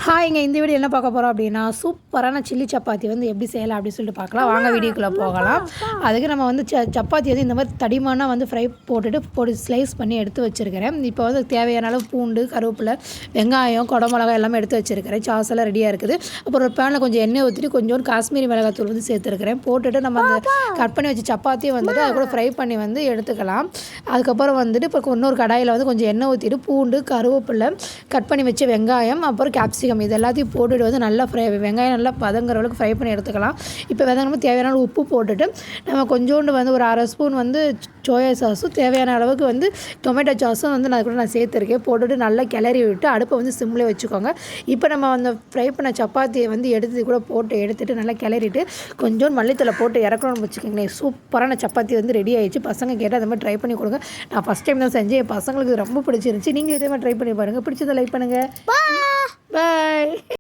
ஹாய்ங்க. இந்த வீடியோ என்ன பார்க்க போகிறோம் அப்படின்னா, சூப்பரான சில்லி சப்பாத்தி வந்து எப்படி செய்யலாம் அப்படின்னு சொல்லிட்டு பார்க்கலாம். வாங்க வீடியோக்குள்ளே போகலாம். அதுக்கு நம்ம வந்து சப்பாத்தி வந்து இந்த மாதிரி தடிமனாக வந்து ஃப்ரை போட்டு ஸ்லைஸ் பண்ணி எடுத்து வச்சுருக்கிறேன். இப்போ வந்து தேவையான அளவு பூண்டு, கருவேப்பிலை, வெங்காயம், குடமிளகாய் எல்லாமே எடுத்து வச்சுருக்கிறேன். சாஸ் எல்லாம் ரெடியாக இருக்குது. அப்புறம் ஒரு பேனில் கொஞ்சம் எண்ணெய் ஊற்றிட்டு கொஞ்சோண்டு காஷ்மீரி மிளகாத்தூள் வந்து சேர்த்துருக்கிறேன். போட்டுட்டு நம்ம அந்த கட் பண்ணி வச்ச சப்பாத்தியை வந்துட்டு அது கூட ஃப்ரை பண்ணி வந்து எடுத்துக்கலாம். அதுக்கப்புறம் வந்துட்டு இப்போ இன்னொரு கடாயில் வந்து கொஞ்சம் எண்ணெய் ஊற்றிட்டு பூண்டு, கருவேப்பிலை, கட் பண்ணி வச்ச வெங்காயம், அப்புறம் கேப்சிகம் இது எல்லாத்தையும் போட்டுட்டு வந்து நல்லா வெங்காயம் நல்லா பதங்கிற அளவுக்கு ஃப்ரை பண்ணி எடுத்துக்கலாம். இப்போ வெங்காயம் தேவையான உப்பு போட்டுட்டு நம்ம கொஞ்சோண்டு வந்து ஒரு 1/2 ஸ்பூன் வந்து சோயா சாஸும் தேவையான அளவுக்கு வந்து டொமேட்டோ சாஸும் வந்து நான் சேர்த்துருக்கேன். போட்டுட்டு நல்லா கிளறி விட்டு அடுப்பை வந்து சிம்மில் வச்சுக்கோங்க. இப்போ நம்ம அந்த ஃப்ரை பண்ண சப்பாத்தியை வந்து எடுத்துட்டு நல்லா கிளறிட்டு கொஞ்சோண்டு மல்லித்தலை போட்டு இறக்கணும்னு வச்சுக்கோங்களேன். சூப்பரான சப்பாத்தி வந்து ரெடி ஆகிடுச்சு. பசங்க கேட்டால் அந்த மாதிரி ட்ரை பண்ணி கொடுங்க. நான் ஃபஸ்ட் டைம் தான் செஞ்சேன். என் பசங்களுக்கு ரொம்ப பிடிச்சிருந்துச்சி. நீங்கள் இதே மாதிரி ட்ரை பண்ணி பாருங்கள். பிடிச்சதை லைக் பண்ணுங்கள். பாய்.